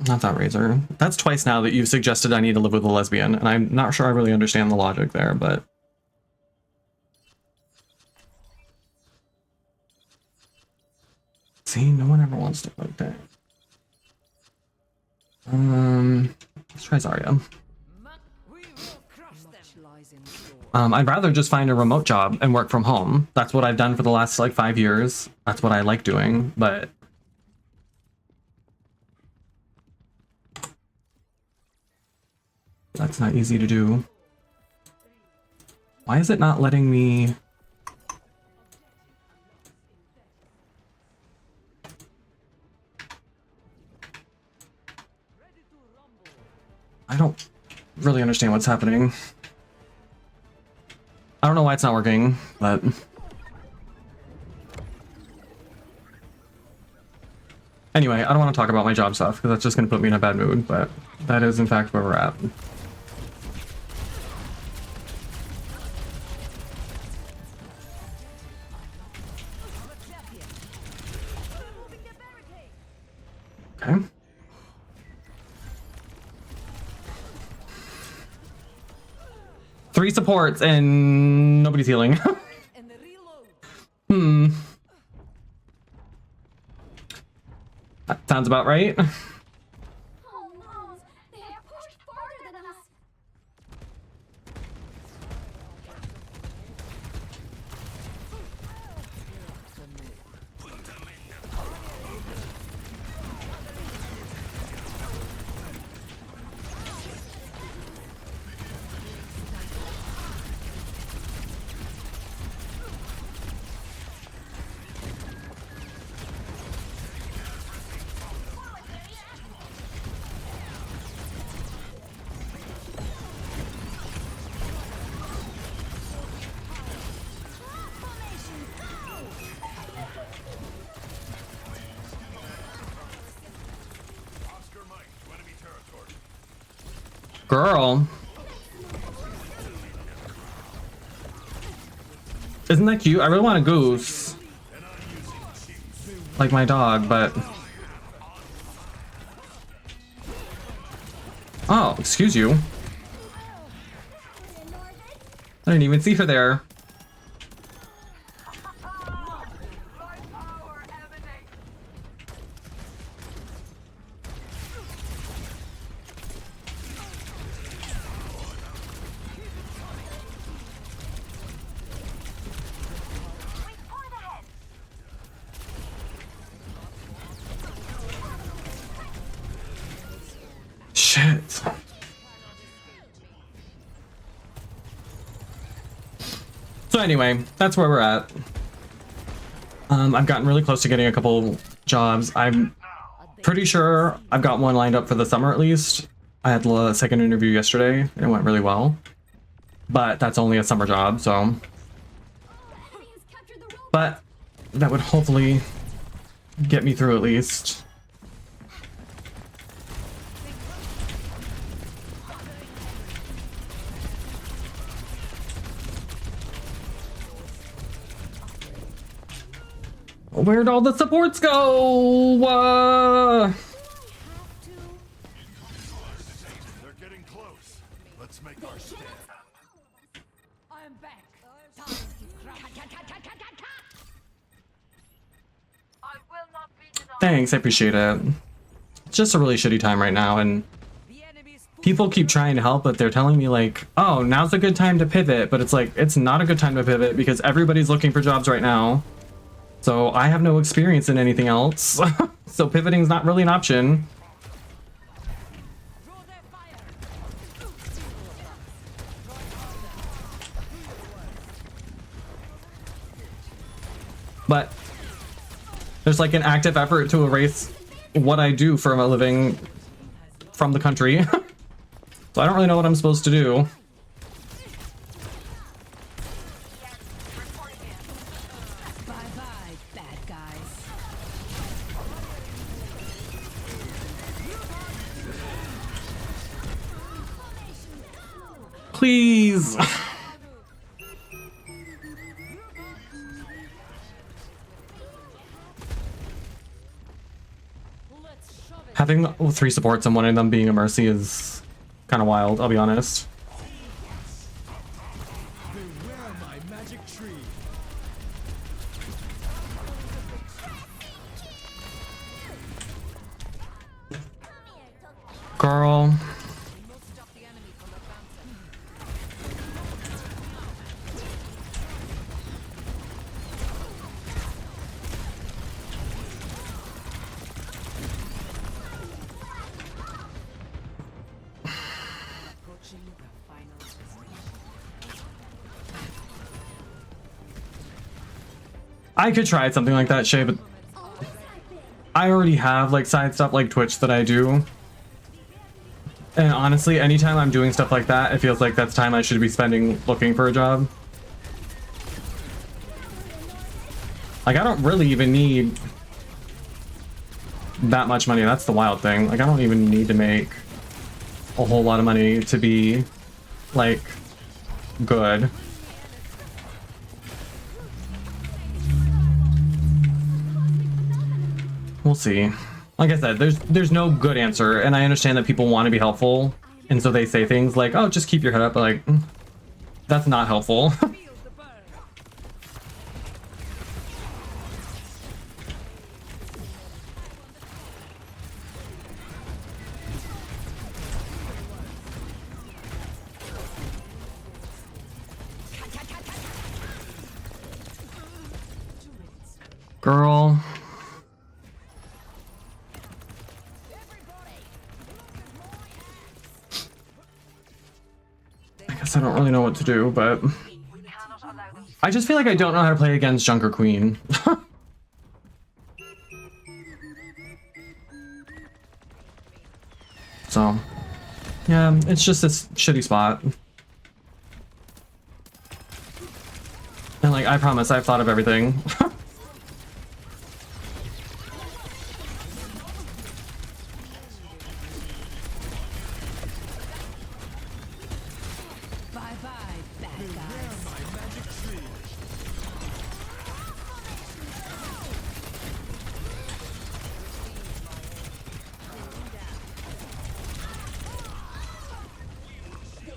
not that razor. That's twice now that you've suggested I need to live with a lesbian, and I'm not sure I really understand the logic there, but see, no one ever wants to like that. Let's try Zarya. I'd rather just find a remote job and work from home. That's what I've done for the last like 5 years. That's what I like doing, but that's not easy to do. Why is it not letting me? I don't really understand what's happening. I don't know why it's not working, but anyway, I don't want to talk about my job stuff because that's just going to put me in a bad mood, but that is in fact where we're at. Okay. Three supports and nobody's healing. That sounds about right. Oh no, they have pushed farther than us. Girl. Isn't that cute? I really want a goose. Like my dog, but... Oh, excuse you. I didn't even see her there. Shit. So anyway, that's where we're at. I've gotten really close to getting a couple jobs. I'm pretty sure I've got one lined up for the summer at least. I had the second interview yesterday and it went really well. But that's only a summer job, so... But that would hopefully get me through at least. Where'd all the supports go? They're getting close. Let's make our stand. I'm back. Thanks, I appreciate it. It's just a really shitty time right now, and people keep trying to help, but they're telling me like, oh, now's a good time to pivot, but it's like, it's not a good time to pivot because everybody's looking for jobs right now. So I have no experience in anything else. So pivoting's not really an option. But There's like an active effort to erase what I do for a living from the country. So I don't really know what I'm supposed to do. Bye-bye, bad guys. Please. Having 3 supports and one of them being a Mercy is kind of wild, I'll be honest. Beware my magic tree. Girl. Approaching the final destination. I could try something like that, Shay, but I already have like side stuff like Twitch that I do. And honestly, anytime I'm doing stuff like that, it feels like that's time I should be spending looking for a job. Like, I don't really even need that much money. That's the wild thing. Like, I don't even need to make a whole lot of money to be, like, good. We'll see. Like I said, there's no good answer, and I understand that people want to be helpful, and so they say things like, oh, just keep your head up, but like, that's not helpful. Girl. I guess I don't really know what to do, but I just feel like I don't know how to play against Junker Queen. So, yeah, it's just this shitty spot. And like, I promise I've thought of everything. Bye-bye, bad guys.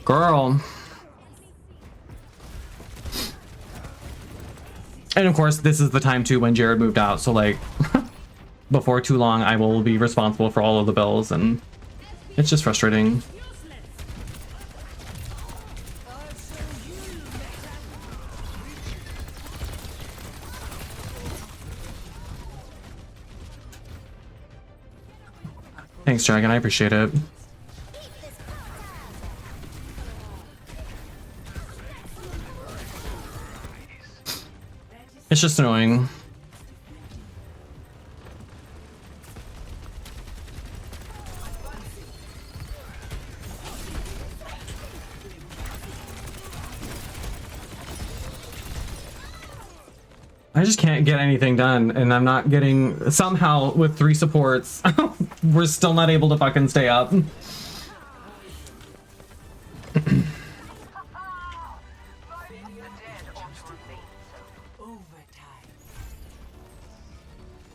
Girl. And of course, this is the time too when Jared moved out, so like, before too long, I will be responsible for all of the bills, and it's just frustrating. Thanks, Dragon, I appreciate it. It's just annoying. I just can't get anything done, and I'm not getting, somehow with 3 supports, we're still not able to fucking stay up. Overtime.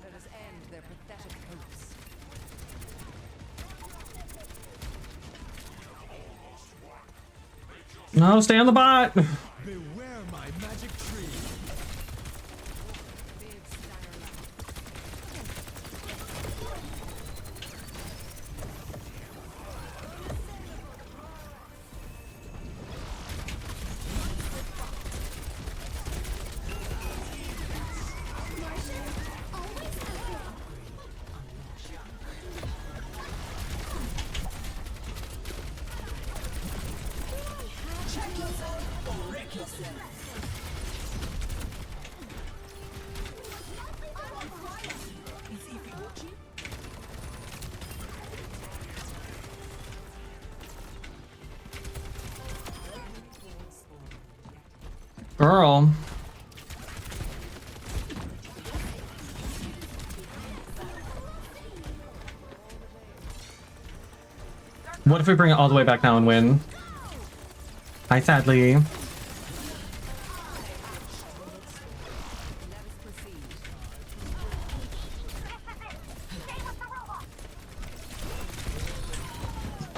Let us end their pathetic hopes. No, stay on the bot! Beware my magic tree. Girl. What if we bring it all the way back now and win? Hi, sadly. Let us proceed.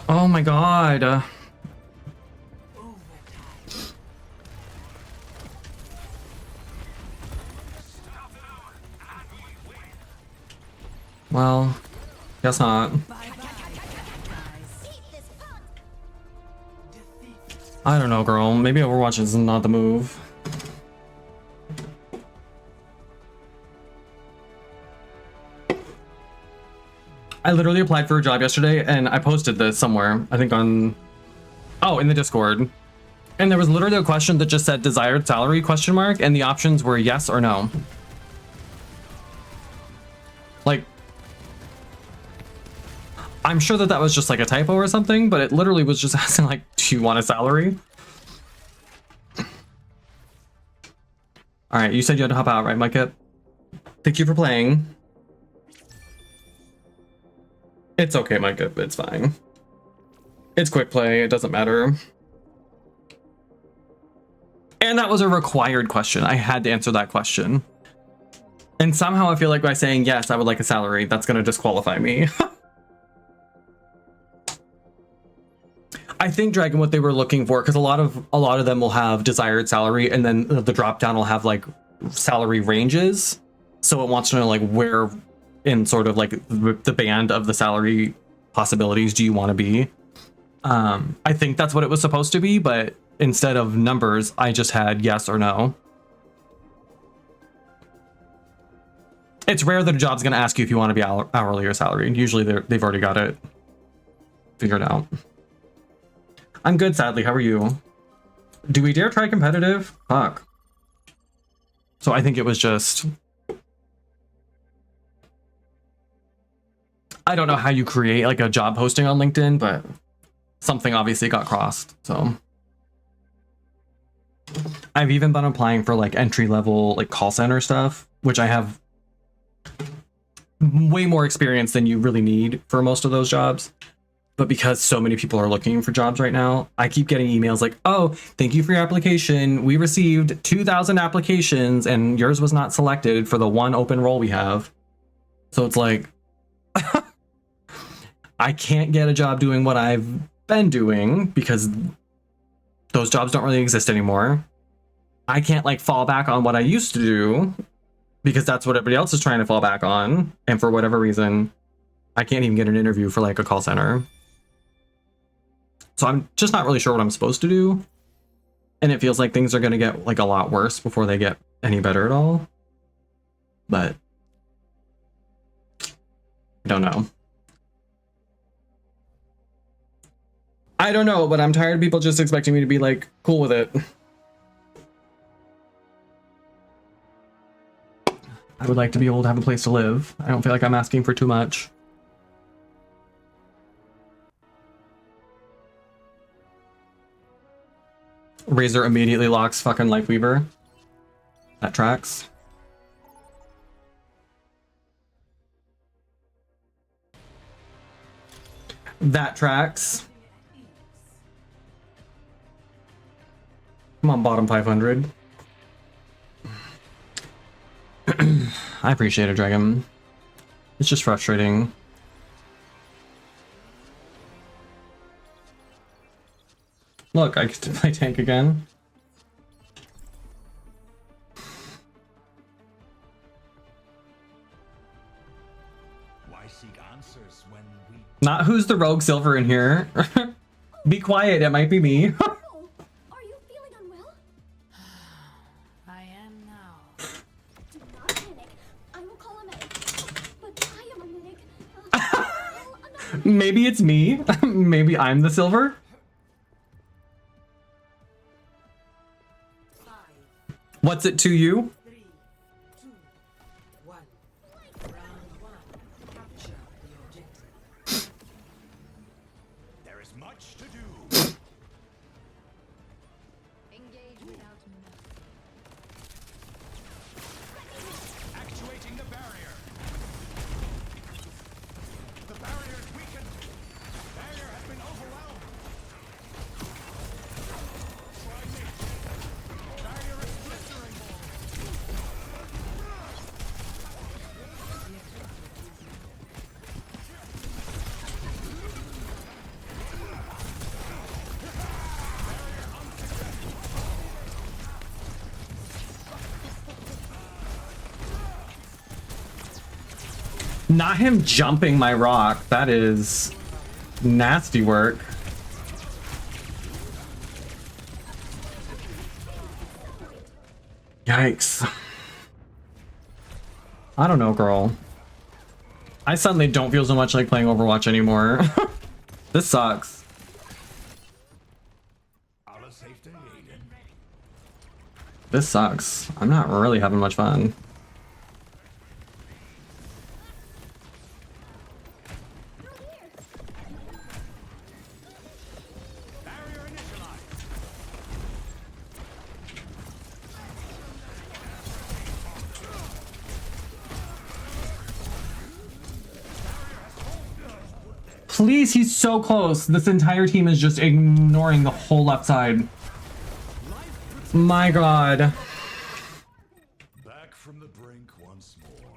Oh my god. Well, guess not. I don't know, girl. Maybe Overwatch is not the move. I literally applied for a job yesterday and I posted this somewhere. I think on... Oh, in the Discord. And there was literally a question that just said desired salary question mark and the options were yes or no. Like... I'm sure that that was just like a typo or something, but it literally was just asking like, do you want a salary? All right, you said you had to hop out, right, Micah? Thank you for playing. It's okay, Micah, it's fine. It's quick play, it doesn't matter. And that was a required question. I had to answer that question. And somehow I feel like by saying yes, I would like a salary, that's gonna disqualify me. I think, Dragon, what they were looking for, because a lot of them will have desired salary, and then the drop down will have like salary ranges. So it wants to know like where in sort of like the band of the salary possibilities do you want to be. I think that's what it was supposed to be, but instead of numbers, I just had yes or no. It's rare that a job's going to ask you if you want to be hourly or salary. Usually they've already got it figured out. I'm good, sadly. How are you? Do we dare try competitive? Fuck. So I think it was just... I don't know how you create like a job posting on LinkedIn, but something obviously got crossed, so... I've even been applying for like entry-level like call center stuff, which I have way more experience than you really need for most of those jobs. But because so many people are looking for jobs right now, I keep getting emails like, oh, thank you for your application. We received 2,000 applications and yours was not selected for the one open role we have. So it's like, I can't get a job doing what I've been doing because those jobs don't really exist anymore. I can't like fall back on what I used to do because that's what everybody else is trying to fall back on. And for whatever reason, I can't even get an interview for like a call center. So I'm just not really sure what I'm supposed to do. And it feels like things are going to get like a lot worse before they get any better at all. But I don't know. I don't know, but I'm tired of people just expecting me to be like cool with it. I would like to be able to have a place to live. I don't feel like I'm asking for too much. Razor immediately locks fucking Lifeweaver. That tracks. That tracks. Come on, bottom 500. I appreciate it, Dragon. It's just frustrating. Look, I get to play tank again. Why seek answers when we... Not who's the rogue silver in here. Be quiet, it might be me. Oh, are you feeling unwell? I am now. Do not panic. I will call a medic. But I am a medic. Call another. Maybe it's me. Maybe I'm the silver. What's it to you? 3, 2, 1. Round 1. Capture the objective. There is much to do. Engage without mercy. Not him jumping my rock. That is nasty work. Yikes. I don't know, girl. I suddenly don't feel so much like playing Overwatch anymore. This sucks. This sucks. I'm not really having much fun. Please, he's so close. This entire team is just ignoring the whole left side. My god. Back from the brink once more.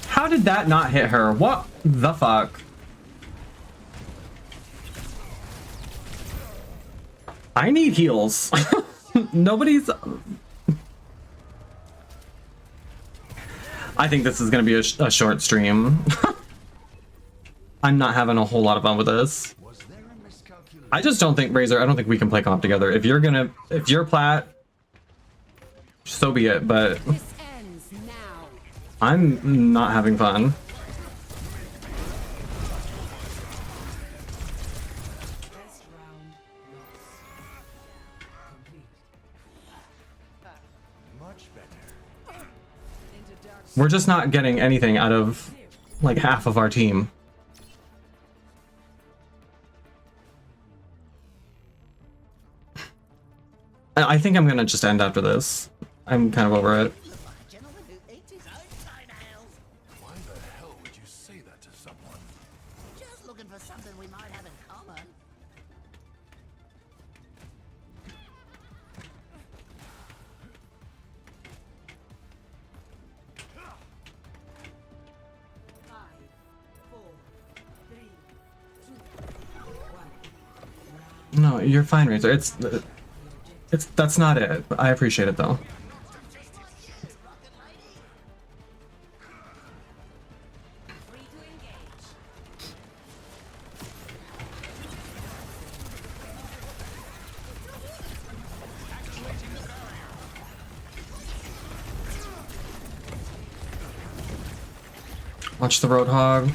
How did that not hit her? What the fuck? I need heals. Nobody's... I think this is gonna be a short stream. I'm not having a whole lot of fun with this. I just don't think, Razor, I don't think we can play comp together. If you're plat, so be it, but I'm not having fun. We're just not getting anything out of like half of our team. I think I'm gonna just end after this. I'm kind of over it. Why the hell would you say that to someone? Just looking for something we might have in common. No, you're fine, Razor. It's that's not it. I appreciate it though. Watch the Roadhog.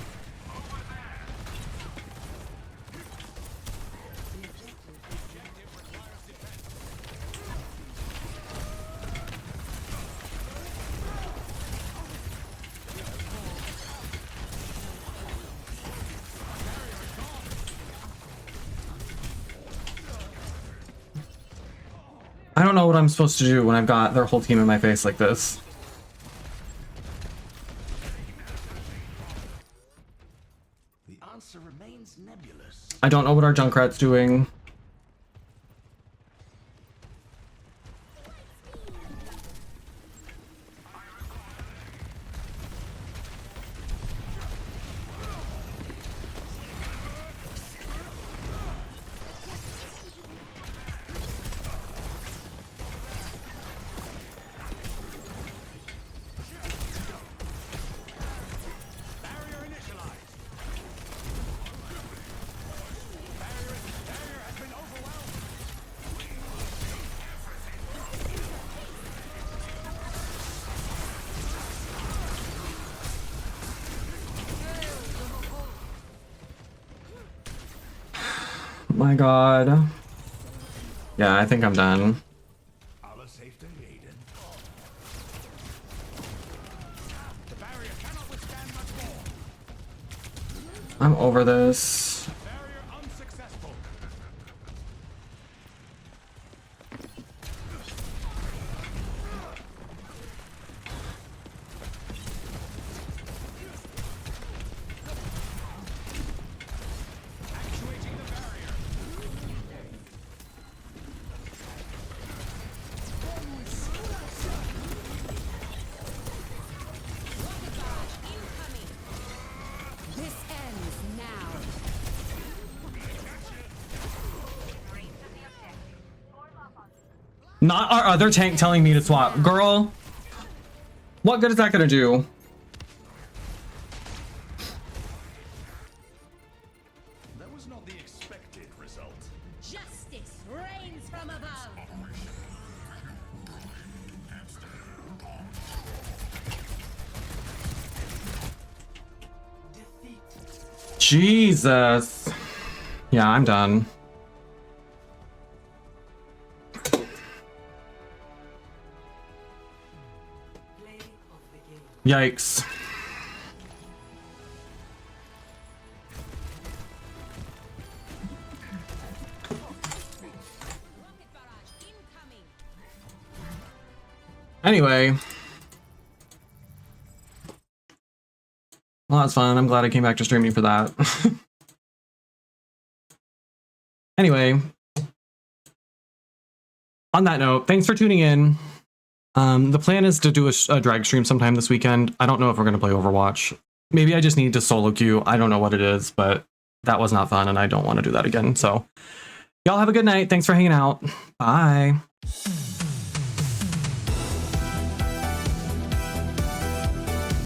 I don't know what I'm supposed to do when I've got their whole team in my face like this. The answer remains nebulous. I don't know what our Junkrat's doing. My god. Yeah, I think I'm done. Allah safety Aiden. The barrier cannot withstand much more. I'm over this. Barrier unsuccessful. Actuating the barrier. Not our other tank telling me to swap. Girl, what good is that gonna do? That was not the expected result. Justice reigns from above. Jesus. Yeah, I'm done. Yikes. Anyway. Well, that's fun. I'm glad I came back to streaming for that. Anyway. On that note, thanks for tuning in. The plan is to do a drag stream sometime this weekend. I don't know if we're going to play Overwatch. Maybe I just need to solo queue. I don't know what it is, but that was not fun and I don't want to do that again. So y'all have a good night. Thanks for hanging out. Bye.